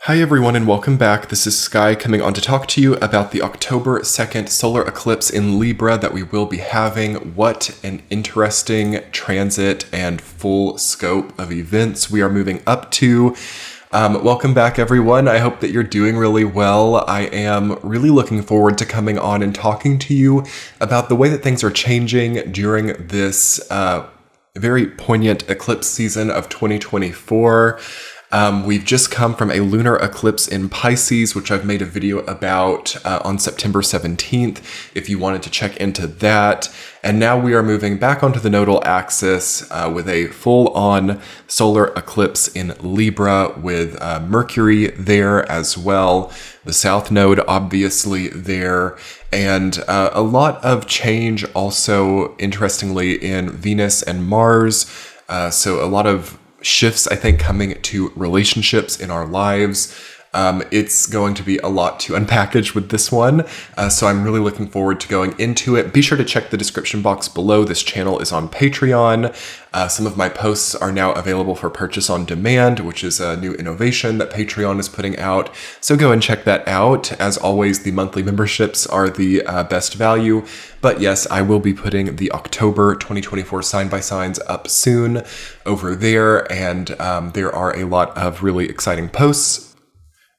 Hi everyone and welcome back. This is Sky coming on to talk to you about the October 2nd solar eclipse in Libra that we will be having. What an interesting transit and full scope of events we are moving up to. Welcome back everyone. I hope that you're doing really well. I am really looking forward to coming on and talking to you about the way that things are changing during this very poignant eclipse season of 2024. We've just come from a lunar eclipse in Pisces, which I've made a video about on September 17th, if you wanted to check into that. And now we are moving back onto the nodal axis with a full-on solar eclipse in Libra with Mercury there as well. The South Node obviously there. And a lot of change also, interestingly, in Venus and Mars. So a lot of shifts, I think, coming to relationships in our lives. It's going to be a lot to unpackage with this one, so I'm really looking forward to going into it. Be sure to check the description box below. This channel is on Patreon. Some of my posts are now available for purchase on demand, which is a new innovation that Patreon is putting out, so go and check that out. As always, the monthly memberships are the best value, but yes, I will be putting the October 2024 sign-by-signs up soon over there, and there are a lot of really exciting posts.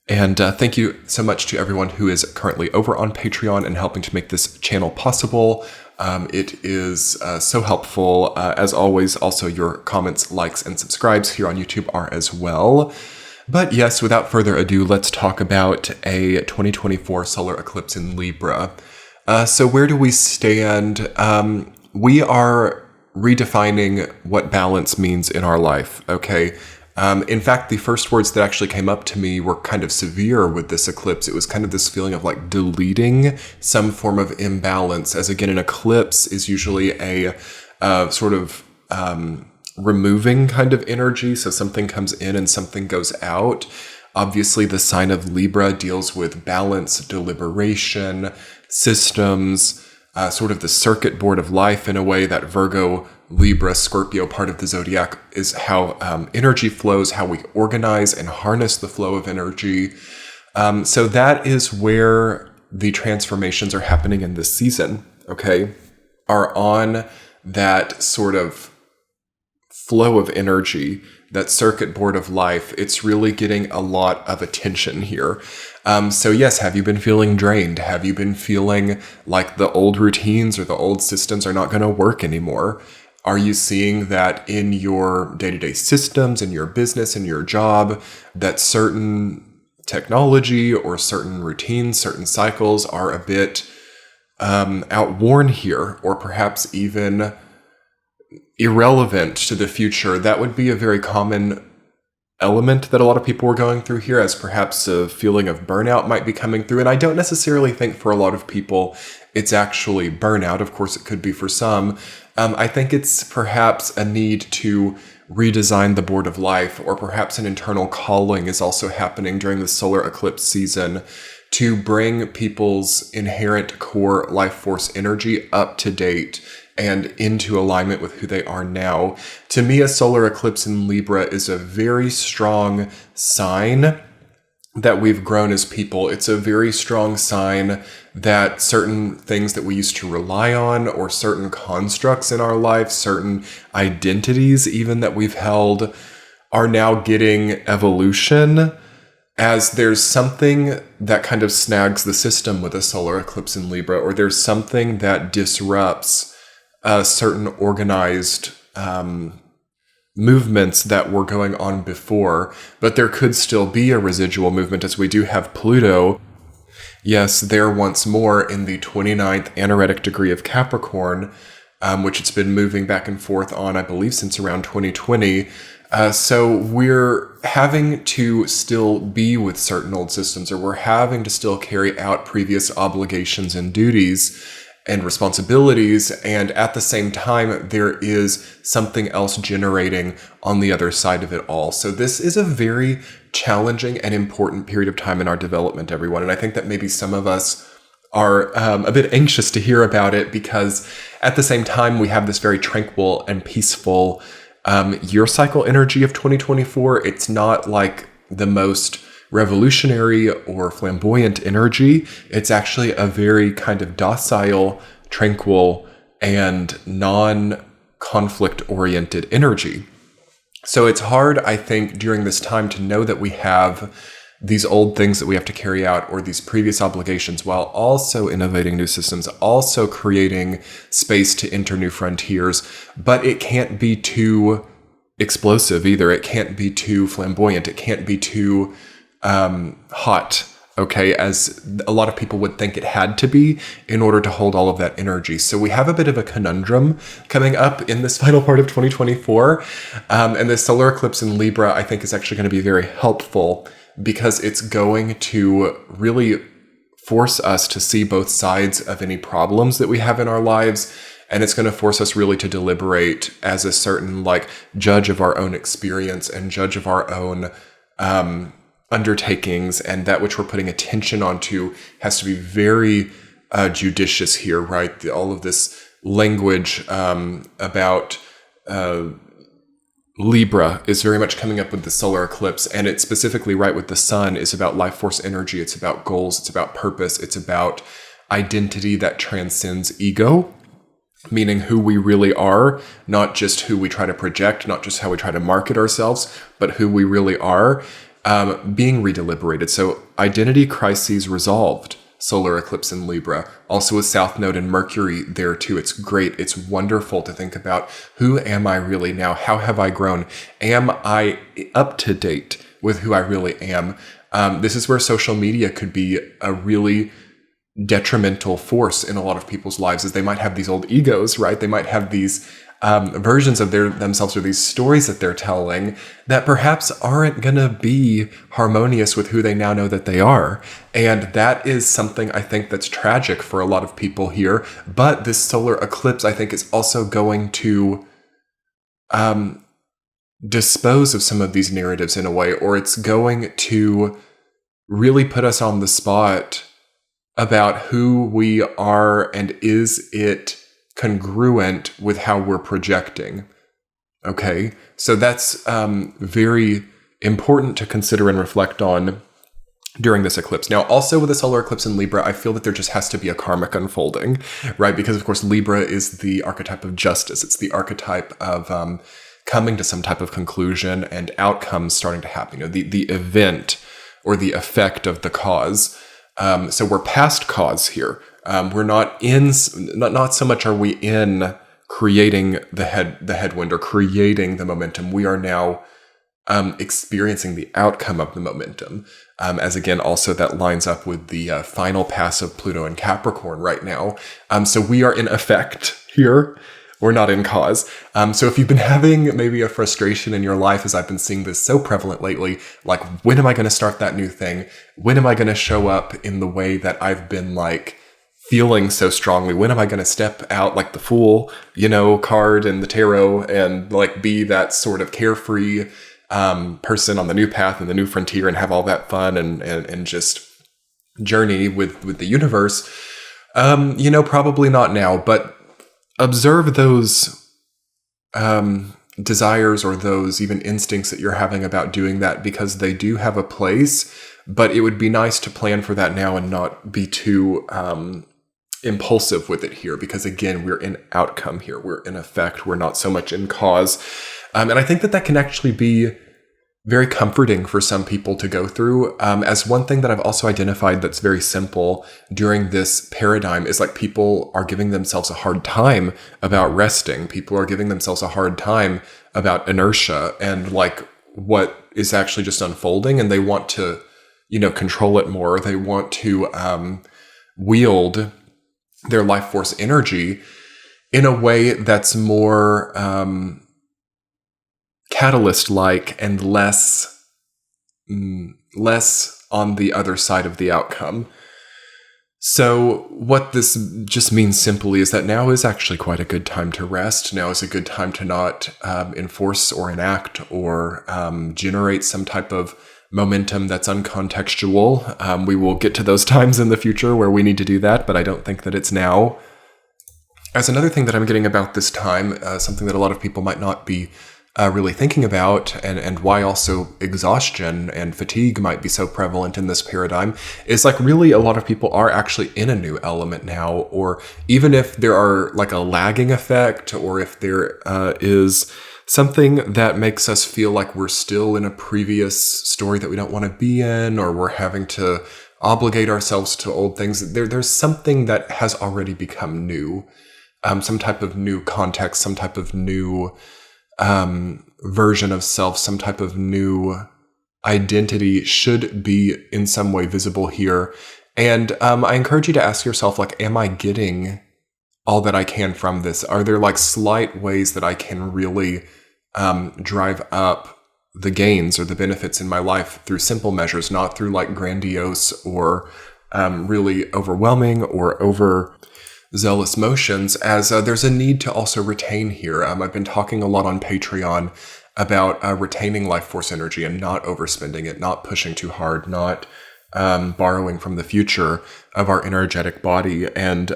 And thank you so much to everyone who is currently over on Patreon and helping to make this channel possible. It is so helpful. As always, also your comments, likes, and subscribes here on YouTube are as well. But yes, without further ado, let's talk about a 2024 solar eclipse in Libra. So where do we stand? We are redefining what balance means in our life, okay? In fact, the first words that actually came up to me were kind of severe with this eclipse. It was kind of this feeling of like deleting some form of imbalance, as again, an eclipse is usually a sort of removing kind of energy. So something comes in and something goes out. Obviously, the sign of Libra deals with balance, deliberation, systems, sort of the circuit board of life in a way. That Virgo, Libra, Scorpio part of the zodiac is how energy flows, how we organize and harness the flow of energy. So that is where the transformations are happening in this season, okay? Are on that sort of flow of energy, that circuit board of life. It's really getting a lot of attention here. So yes, have you been feeling drained? Have you been feeling like the old routines or the old systems are not going to work anymore? Are you seeing that in your day-to-day systems, in your business, in your job, that certain technology or certain routines, certain cycles are a bit outworn here, or perhaps even irrelevant to the future? That would be a very common element that a lot of people were going through here, as perhaps a feeling of burnout might be coming through. And I don't necessarily think for a lot of people it's actually burnout. Of course, it could be for some. I think it's perhaps a need to redesign the board of life, or perhaps an internal calling is also happening during the solar eclipse season to bring people's inherent core life force energy up to date and into alignment with who they are now. To me, a solar eclipse in Libra is a very strong sign that we've grown as people. It's a very strong sign that certain things that we used to rely on, or certain constructs in our life, certain identities even that we've held, are now getting evolution, as there's something that kind of snags the system with a solar eclipse in Libra, or there's something that disrupts certain organized movements that were going on before, but there could still be a residual movement, as we do have Pluto, yes, there once more in the 29th anaretic degree of Capricorn, which it's been moving back and forth on, I believe, since around 2020. So we're having to still be with certain old systems, or we're having to still carry out previous obligations and duties and responsibilities, and at the same time, there is something else generating on the other side of it all. So this is a very challenging and important period of time in our development, everyone. And I think that maybe some of us are a bit anxious to hear about it, because at the same time, we have this very tranquil and peaceful year cycle energy of 2024. It's not like the most revolutionary or flamboyant energy. It's actually a very kind of docile, tranquil, and non-conflict oriented energy. So it's hard, I think, during this time to know that we have these old things that we have to carry out, or these previous obligations, while also innovating new systems, also creating space to enter new frontiers. But it can't be too explosive either. It can't be too flamboyant. It can't be too hot, okay, as a lot of people would think it had to be in order to hold all of that energy. So we have a bit of a conundrum coming up in this final part of 2024. And the solar eclipse in Libra, I think, is actually going to be very helpful, because it's going to really force us to see both sides of any problems that we have in our lives. And it's going to force us really to deliberate as a certain judge of our own experience and judge of our own undertakings, and that which we're putting attention onto has to be very judicious here, right? All of this language about Libra is very much coming up with the solar eclipse, and it's specifically right with the sun is about life force energy. It's about goals. It's about purpose. It's about identity that transcends ego, meaning who we really are, not just who we try to project, not just how we try to market ourselves, but who we really are, being redeliberated. So identity crises resolved. Solar eclipse in Libra, also a South Node in Mercury there too. It's great. It's wonderful to think about, who am I really now? How have I grown? Am I up to date with who I really am? This is where social media could be a really detrimental force in a lot of people's lives, as they might have these old egos, right? They might have these versions of themselves, or these stories that they're telling that perhaps aren't going to be harmonious with who they now know that they are. And that is something I think that's tragic for a lot of people here. But this solar eclipse, I think, is also going to dispose of some of these narratives in a way, or it's going to really put us on the spot about who we are, and is it congruent with how we're projecting. Okay, so that's very important to consider and reflect on during this eclipse. Now, also with the solar eclipse in Libra, I feel that there just has to be a karmic unfolding, right? Because of course, Libra is the archetype of justice. It's the archetype of coming to some type of conclusion and outcomes starting to happen. You know, the event or the effect of the cause. So we're past cause here. We're not so much are we in creating the headwind or creating the momentum. We are now experiencing the outcome of the momentum. As again, also that lines up with the final pass of Pluto and Capricorn right now. So we are in effect here. We're not in cause. So if you've been having maybe a frustration in your life, as I've been seeing this so prevalent lately, like, when am I going to start that new thing? When am I going to show up in the way that I've been feeling so strongly? When am I going to step out like the Fool, card in the tarot, and be that sort of carefree person on the new path and the new frontier, and have all that fun and just journey with the universe? Probably not now, but observe those desires, or those even instincts that you're having about doing that, because they do have a place. But it would be nice to plan for that now and not be too impulsive with it here, because again, we're in outcome here. We're in effect. We're not so much in cause. And I think that can actually be very comforting for some people to go through. As one thing that I've also identified that's very simple during this paradigm is people are giving themselves a hard time about resting. People are giving themselves a hard time about inertia and what is actually just unfolding, and they want to, control it more. They want to wield their life force energy in a way that's more catalyst-like and less on the other side of the outcome. So what this just means simply is that now is actually quite a good time to rest. Now is a good time to not enforce or enact or generate some type of momentum that's uncontextual. We will get to those times in the future where we need to do that, but I don't think that it's now. As another thing that I'm getting about this time, something that a lot of people might not be really thinking about, and why also exhaustion and fatigue might be so prevalent in this paradigm, is like really a lot of people are actually in a new element now, or even if there are like a lagging effect, or if there is something that makes us feel like we're still in a previous story that we don't want to be in, or we're having to obligate ourselves to old things. There's something that has already become new, some type of new context, some type of new version of self, some type of new identity should be in some way visible here. And I encourage you to ask yourself, like, am I getting all that I can from this? Are there like slight ways that I can really drive up the gains or the benefits in my life through simple measures, not through like grandiose or really overwhelming or overzealous motions, as there's a need to also retain here. I've been talking a lot on Patreon about retaining life force energy and not overspending it, not pushing too hard, not borrowing from the future of our energetic body. And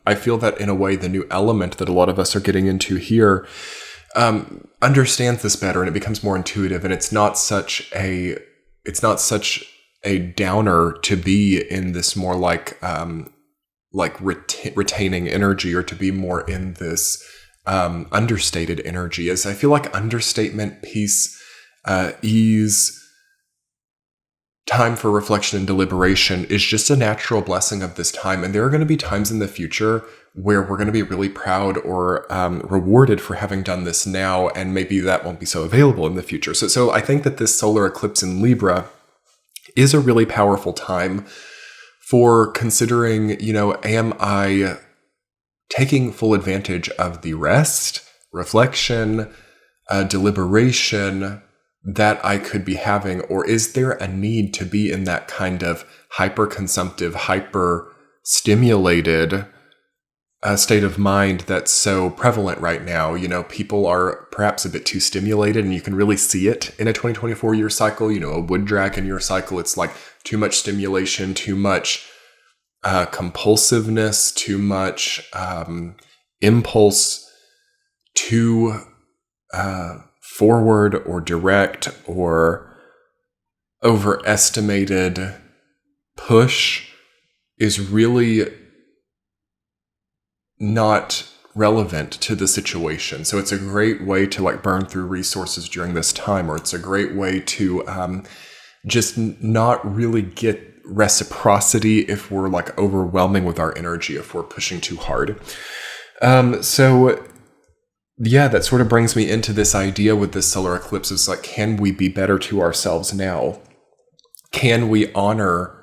I feel that in a way, the new element that a lot of us are getting into here understands this better, and it becomes more intuitive, and it's not such a downer to be in this more like retaining energy, or to be more in this understated energy. As I feel like understatement, peace, ease, time for reflection and deliberation is just a natural blessing of this time. And there are going to be times in the future where we're going to be really proud or rewarded for having done this now, and maybe that won't be so available in the future. So I think that this solar eclipse in Libra is a really powerful time for considering, am I taking full advantage of the rest, reflection, deliberation that I could be having, or is there a need to be in that kind of hyper-consumptive, hyper-stimulated state of mind that's so prevalent right now? People are perhaps a bit too stimulated, and you can really see it in a 2024 year cycle. A wood dragon year cycle, it's like too much stimulation, too much compulsiveness, too much impulse, too forward or direct or overestimated push is really not relevant to the situation. So it's a great way to like burn through resources during this time, or it's a great way to just not really get reciprocity if we're like overwhelming with our energy, if we're pushing too hard. So yeah, that sort of brings me into this idea with this solar eclipse is like, can we be better to ourselves now? Can we honor,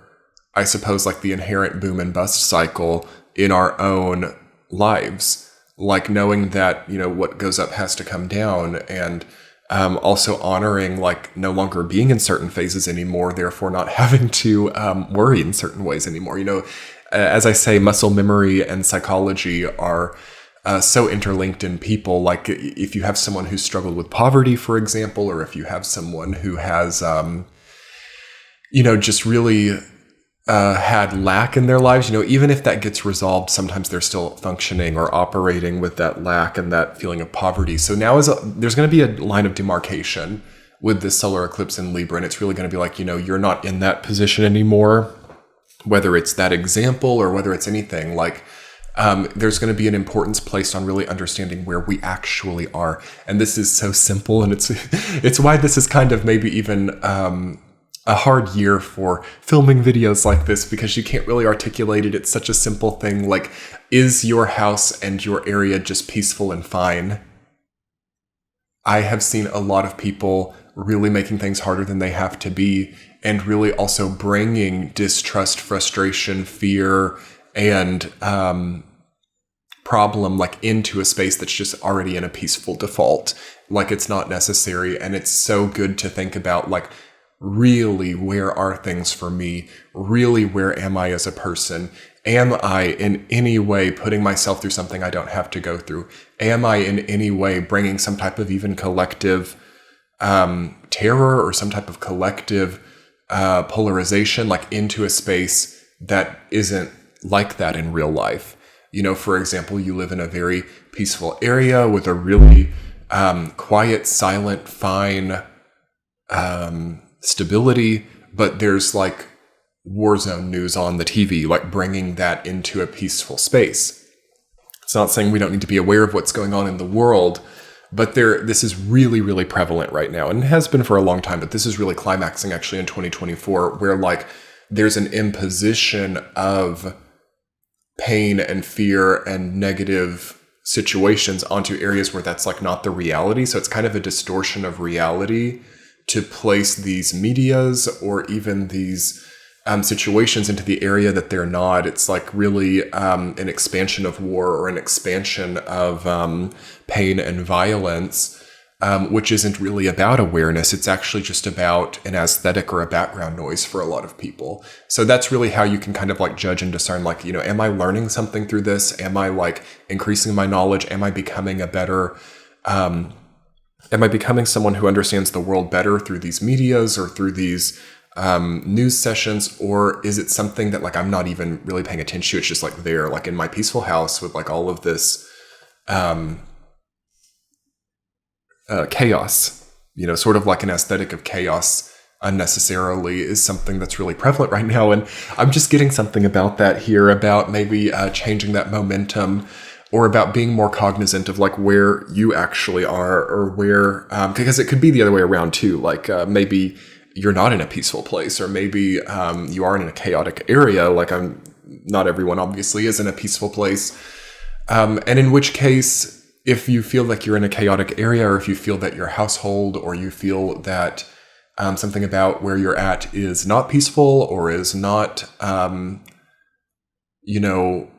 I suppose, like the inherent boom and bust cycle in our own lives? Like knowing that, what goes up has to come down, and also honoring like no longer being in certain phases anymore, therefore not having to worry in certain ways anymore. As I say, muscle memory and psychology are so interlinked in people. Like if you have someone who's struggled with poverty, for example, or if you have someone who has, just really had lack in their lives, even if that gets resolved, sometimes they're still functioning or operating with that lack and that feeling of poverty. So now there's going to be a line of demarcation with this solar eclipse in Libra, and it's really going to be like, you're not in that position anymore, whether it's that example or whether it's anything. Like there's going to be an importance placed on really understanding where we actually are. And this is so simple, and it's why this is kind of maybe even a hard year for filming videos like this, because you can't really articulate it. It's such a simple thing. Like, is your house and your area just peaceful and fine? I have seen a lot of people really making things harder than they have to be, and really also bringing distrust, frustration, fear, and problem like into a space that's just already in a peaceful default. Like it's not necessary. And it's so good to think about, like, really, where are things for me? Really, where am I as a person? Am I in any way putting myself through something I don't have to go through? Am I in any way bringing some type of even collective terror or some type of collective polarization like into a space that isn't like that in real life? For example, you live in a very peaceful area with a really quiet, silent, fine stability, but there's like war zone news on the TV, like bringing that into a peaceful space. It's not saying we don't need to be aware of what's going on in the world, but this is really, really prevalent right now, and it has been for a long time, but this is really climaxing actually in 2024, where like there's an imposition of pain and fear and negative situations onto areas where that's like not the reality. So it's kind of a distortion of reality to place these medias or even these situations into the area that they're not. It's like really an expansion of war or an expansion of pain and violence, which isn't really about awareness. It's actually just about an aesthetic or a background noise for a lot of people. So that's really how you can kind of like judge and discern, like, you know, am I learning something through this? Am I like increasing my knowledge? Am I becoming a better, am I becoming someone who understands the world better through these medias or through these news sessions? Or is it something that like I'm not even really paying attention to? It's just like there, like in my peaceful house with like all of this chaos, you know, sort of like an aesthetic of chaos unnecessarily is something that's really prevalent right now. And I'm just getting something about that here, about maybe changing that momentum, or about being more cognizant of like where you actually are, or where, because it could be the other way around too. Like maybe you're not in a peaceful place, or maybe you are in a chaotic area. Like not everyone obviously is in a peaceful place. And in which case, if you feel like you're in a chaotic area, or if you feel that your household, or you feel that something about where you're at is not peaceful, or is not, you know,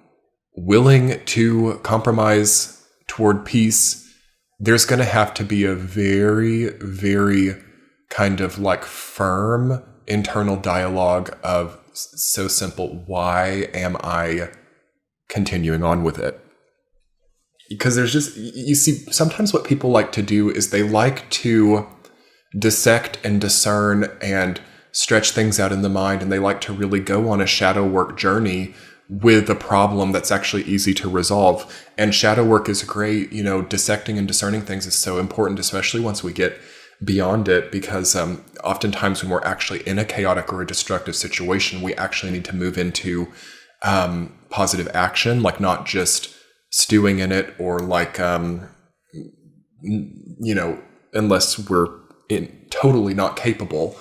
willing to compromise toward peace, there's going to have to be a very, very kind of like firm internal dialogue of so simple, why am I continuing on with it? Because there's just, you see, sometimes what people like to do is they like to dissect and discern and stretch things out in the mind, and they like to really go on a shadow work journey with a problem that's actually easy to resolve. And shadow work is great, you know, dissecting and discerning things is so important, especially once we get beyond it, because oftentimes when we're actually in a chaotic or a destructive situation, we actually need to move into positive action, like not just stewing in it, or like, you know, unless we're totally not capable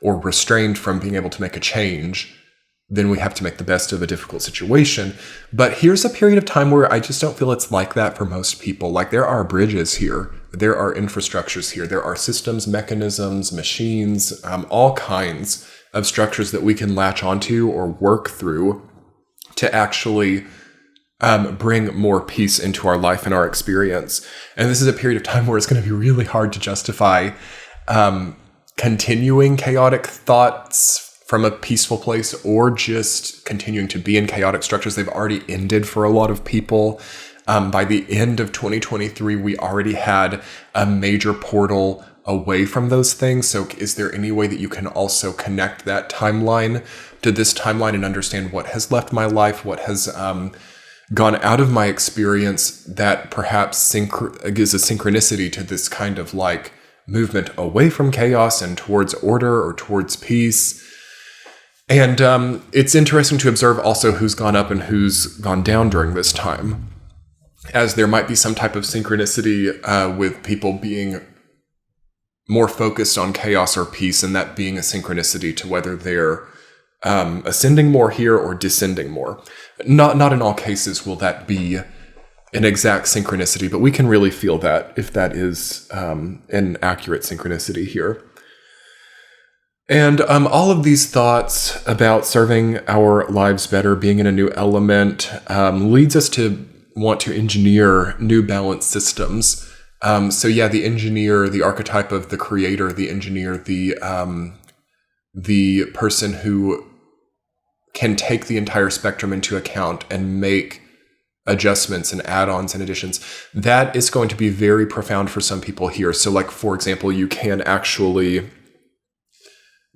or restrained from being able to make a change, then we have to make the best of a difficult situation. But here's a period of time where I just don't feel it's like that for most people. Like there are bridges here, there are infrastructures here, there are systems, mechanisms, machines, all kinds of structures that we can latch onto or work through to actually bring more peace into our life and our experience. And this is a period of time where it's going to be really hard to justify continuing chaotic thoughts from a peaceful place, or just continuing to be in chaotic structures. They've already ended for a lot of people. By the end of 2023, we already had a major portal away from those things. So is there any way that you can also connect that timeline to this timeline and understand what has left my life, what has gone out of my experience, that perhaps gives a synchronicity to this kind of like movement away from chaos and towards order or towards peace? And it's interesting to observe also who's gone up and who's gone down during this time, as there might be some type of synchronicity with people being more focused on chaos or peace, and that being a synchronicity to whether they're ascending more here or descending more. Not in all cases will that be an exact synchronicity, but we can really feel that if that is an accurate synchronicity here. And all of these thoughts about serving our lives better, being in a new element, leads us to want to engineer new balanced systems. So yeah, the engineer, the archetype of the creator, the engineer, the person who can take the entire spectrum into account and make adjustments and add-ons and additions, that is going to be very profound for some people here. So like, for example, you can actually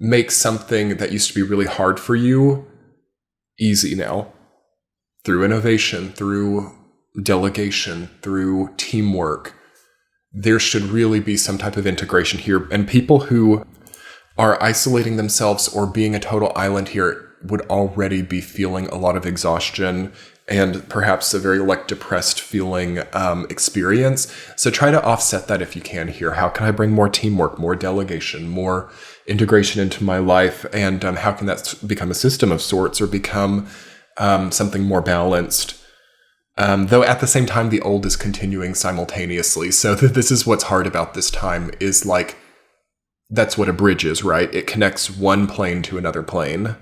make something that used to be really hard for you easy now, through innovation, through delegation, through teamwork, there should really be some type of integration here. And people who are isolating themselves or being a total island here would already be feeling a lot of exhaustion and perhaps a very like depressed feeling experience. So try to offset that if you can here. How can I bring more teamwork, more delegation, more integration into my life? And how can that become a system of sorts or become something more balanced? Though at the same time, the old is continuing simultaneously. So this is what's hard about this time is like, that's what a bridge is, right? It connects one plane to another plane.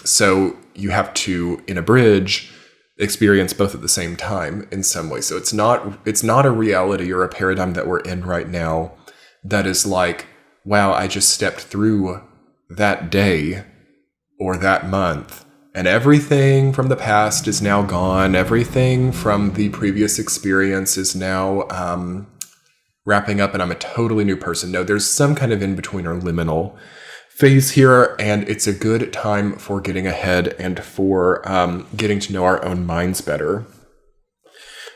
So you have to, in a bridge, experience both at the same time in some way. So it's not a reality or a paradigm that we're in right now that is like, wow, I just stepped through that day or that month and everything from the past is now gone. Everything from the previous experience is now wrapping up and I'm a totally new person. No, there's some kind of in-between or liminal phase here, and it's a good time for getting ahead and for getting to know our own minds better.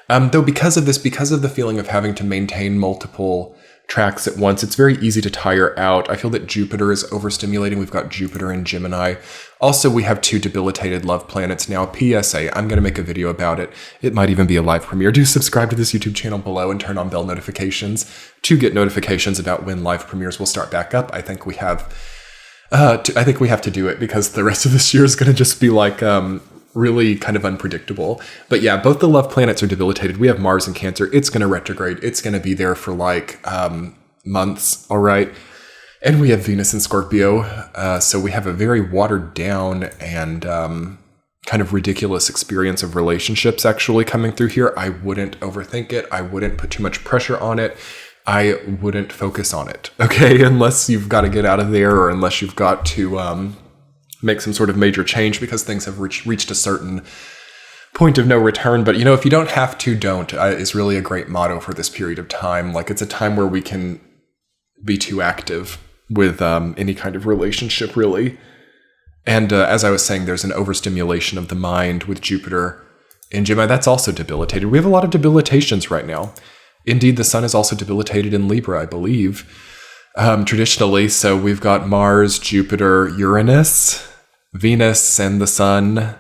Though because of the feeling of having to maintain multiple tracks at once, it's very easy to tire out. I feel that Jupiter is overstimulating. We've got Jupiter in Gemini. Also, we have 2 debilitated love planets now. PSA, I'm going to make a video about it. It might even be a live premiere. Do subscribe to this YouTube channel below and turn on bell notifications to get notifications about when live premieres will start back up. I think we have to do it because the rest of this year is going to just be like really kind of unpredictable. But yeah, both the love planets are debilitated. We have Mars in Cancer. It's going to retrograde. It's going to be there for like months. All right. And we have Venus in Scorpio. So we have a very watered down and kind of ridiculous experience of relationships actually coming through here. I wouldn't overthink it. I wouldn't put too much pressure on it. I wouldn't focus on it, okay? Unless you've got to get out of there or unless you've got to make some sort of major change because things have reached a certain point of no return. But, if you don't have to, don't, is really a great motto for this period of time. Like, it's a time where we can be too active with any kind of relationship, really. And as I was saying, there's an overstimulation of the mind with Jupiter in Gemini. That's also debilitated. We have a lot of debilitations right now. Indeed, the sun is also debilitated in Libra, I believe, traditionally. So we've got Mars, Jupiter, Uranus, Venus, and the sun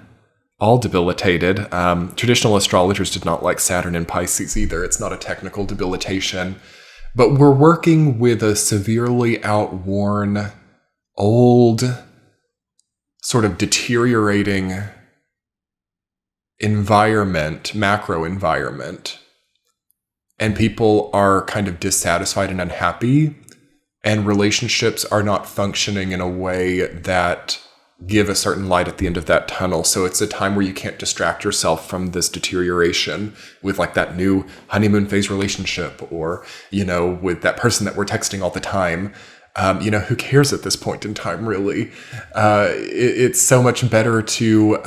all debilitated. Traditional astrologers did not like Saturn in Pisces either. It's not a technical debilitation. But we're working with a severely outworn, old, sort of deteriorating environment, macro environment. And people are kind of dissatisfied and unhappy, and relationships are not functioning in a way that give a certain light at the end of that tunnel. So it's a time where you can't distract yourself from this deterioration with like that new honeymoon phase relationship or, with that person that we're texting all the time. Who cares at this point in time, really? It's so much better to,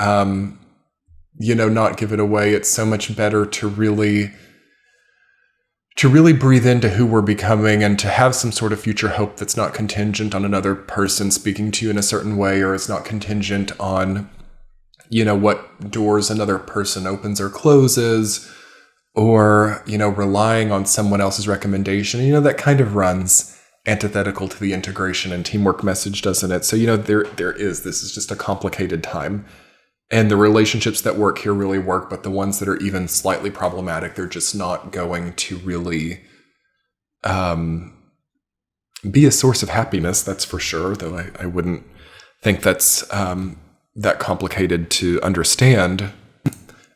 not give it away. It's so much better to really breathe into who we're becoming and to have some sort of future hope that's not contingent on another person speaking to you in a certain way, or it's not contingent on, what doors another person opens or closes, or, relying on someone else's recommendation. That kind of runs antithetical to the integration and teamwork message, doesn't it? So, this is just a complicated time. And the relationships that work here really work, but the ones that are even slightly problematic, they're just not going to really be a source of happiness, that's for sure, though I wouldn't think that's that complicated to understand.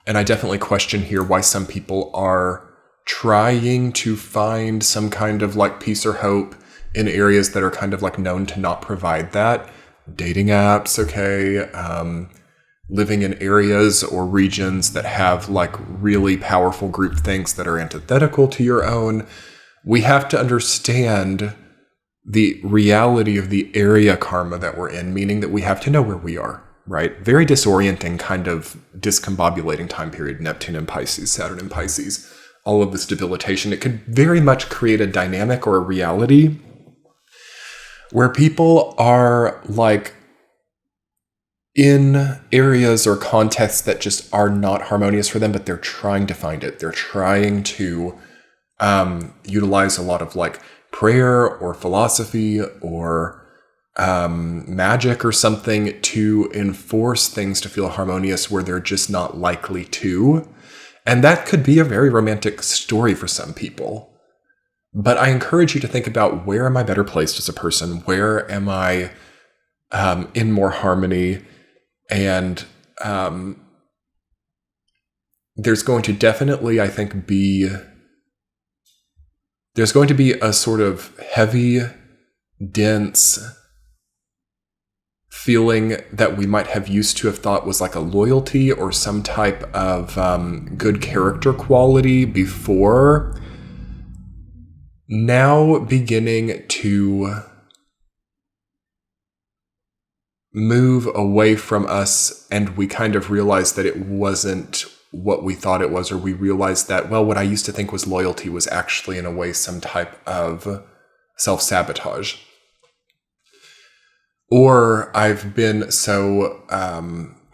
And I definitely question here why some people are trying to find some kind of like peace or hope in areas that are kind of like known to not provide that. Dating apps, okay, living in areas or regions that have like really powerful groupthink that are antithetical to your own. We have to understand the reality of the area karma that we're in, meaning that we have to know where we are, right? Very disorienting, kind of discombobulating time period. Neptune in Pisces, Saturn in Pisces, all of this debilitation. It could very much create a dynamic or a reality where people are like in areas or contexts that just are not harmonious for them, but they're trying to find it. They're trying to utilize a lot of like prayer or philosophy or magic or something to enforce things to feel harmonious where they're just not likely to. And that could be a very romantic story for some people. But I encourage you to think about, where am I better placed as a person? Where am I in more harmony? And there's going to definitely, I think, there's going to be a sort of heavy, dense feeling that we might have used to have thought was like a loyalty or some type of good character quality before, now beginning to move away from us, and we kind of realize that it wasn't what we thought it was, or we realized that, well, what I used to think was loyalty was actually in a way some type of self-sabotage. Or I've been so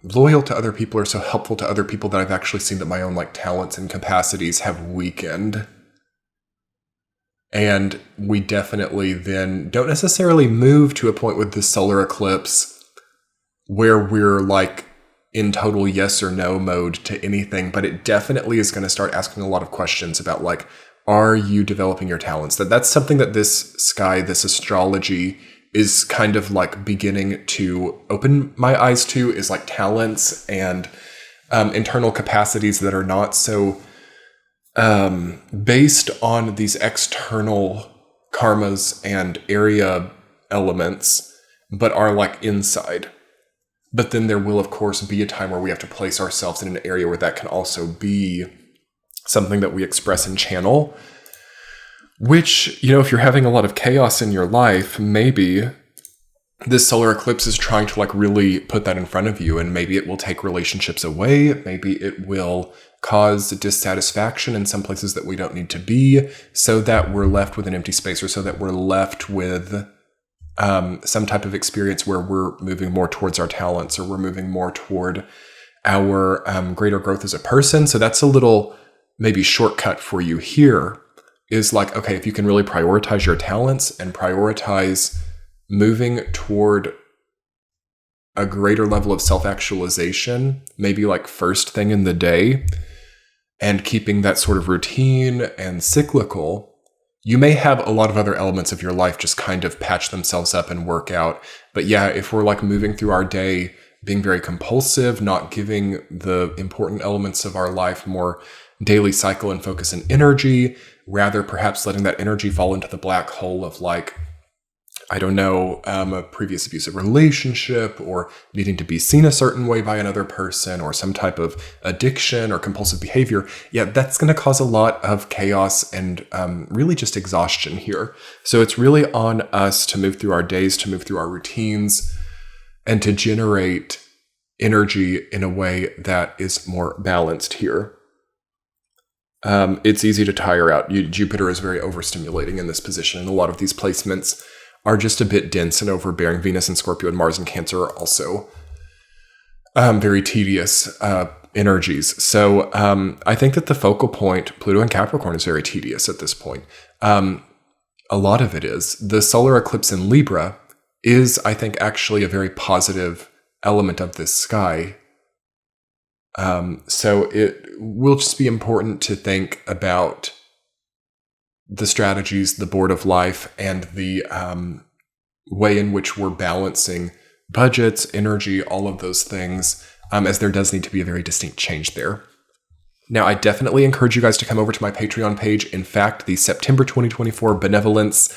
loyal to other people or so helpful to other people that I've actually seen that my own like talents and capacities have weakened. And we definitely then don't necessarily move to a point with the solar eclipse where we're like in total yes or no mode to anything, but it definitely is going to start asking a lot of questions about like, are you developing your talents? That's something that this astrology is kind of like beginning to open my eyes to, is like talents and internal capacities that are not so based on these external karmas and area elements, but are like inside. But then there will, of course, be a time where we have to place ourselves in an area where that can also be something that we express and channel. Which, you know, if you're having a lot of chaos in your life, maybe this solar eclipse is trying to like really put that in front of you, and maybe it will take relationships away. Maybe it will cause dissatisfaction in some places that we don't need to be, so that we're left with an empty space, or so that we're left with some type of experience where we're moving more towards our talents, or we're moving more toward our greater growth as a person. So that's a little maybe shortcut for you here, is like, okay, if you can really prioritize your talents and prioritize moving toward a greater level of self-actualization, maybe like first thing in the day, and keeping that sort of routine and cyclical, you may have a lot of other elements of your life just kind of patch themselves up and work out. But yeah, if we're like moving through our day being very compulsive, not giving the important elements of our life more daily cycle and focus and energy, rather perhaps letting that energy fall into the black hole of like, I don't know, a previous abusive relationship, or needing to be seen a certain way by another person, or some type of addiction or compulsive behavior, yeah, that's going to cause a lot of chaos and really just exhaustion here. So it's really on us to move through our days, to move through our routines, and to generate energy in a way that is more balanced here. It's easy to tire out. Jupiter is very overstimulating in this position, and a lot of these placements are just a bit dense and overbearing. Venus and Scorpio and Mars and Cancer are also very tedious energies. So I think that the focal point, Pluto and Capricorn, is very tedious at this point. A lot of it is. The solar eclipse in Libra is, I think, actually a very positive element of this sky. So it will just be important to think about the strategies, the board of life, and the way in which we're balancing budgets, energy, all of those things, as there does need to be a very distinct change there. Now, I definitely encourage you guys to come over to my Patreon page. In fact, the September 2024 Benevolence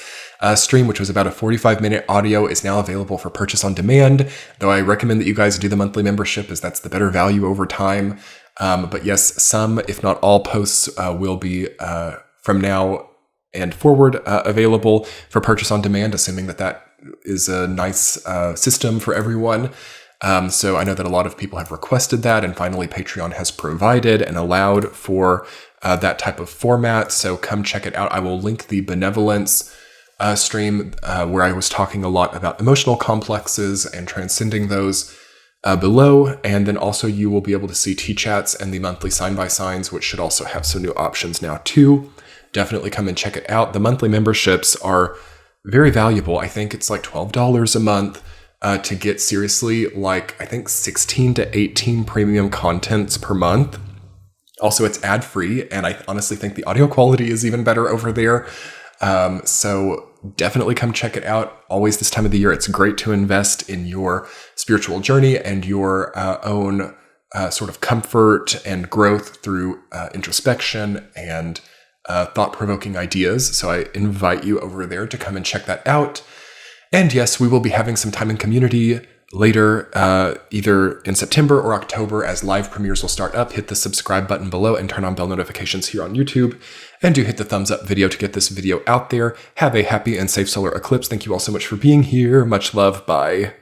stream, which was about a 45-minute audio, is now available for purchase on demand, though I recommend that you guys do the monthly membership, as that's the better value over time. But yes, some, if not all, posts will be from now and forward available for purchase on demand, assuming that that is a nice system for everyone. So I know that a lot of people have requested that, and finally Patreon has provided and allowed for that type of format. So come check it out. I will link the Benevolence stream where I was talking a lot about emotional complexes and transcending those below. And then also you will be able to see T-chats and the monthly sign by signs, which should also have some new options now too. definitely come and check it out. The monthly memberships are very valuable. I think it's like $12 a month to get seriously like, I think 16 to 18 premium contents per month. Also, it's ad-free, and I honestly think the audio quality is even better over there. So definitely come check it out. Always this time of the year, it's great to invest in your spiritual journey and your own sort of comfort and growth through introspection and thought-provoking ideas. So I invite you over there to come and check that out. And yes, we will be having some time in community later, either in September or October, as live premieres will start up. Hit the subscribe button below and turn on bell notifications here on YouTube. And do hit the thumbs up video to get this video out there. Have a happy and safe solar eclipse. Thank you all so much for being here. Much love. Bye.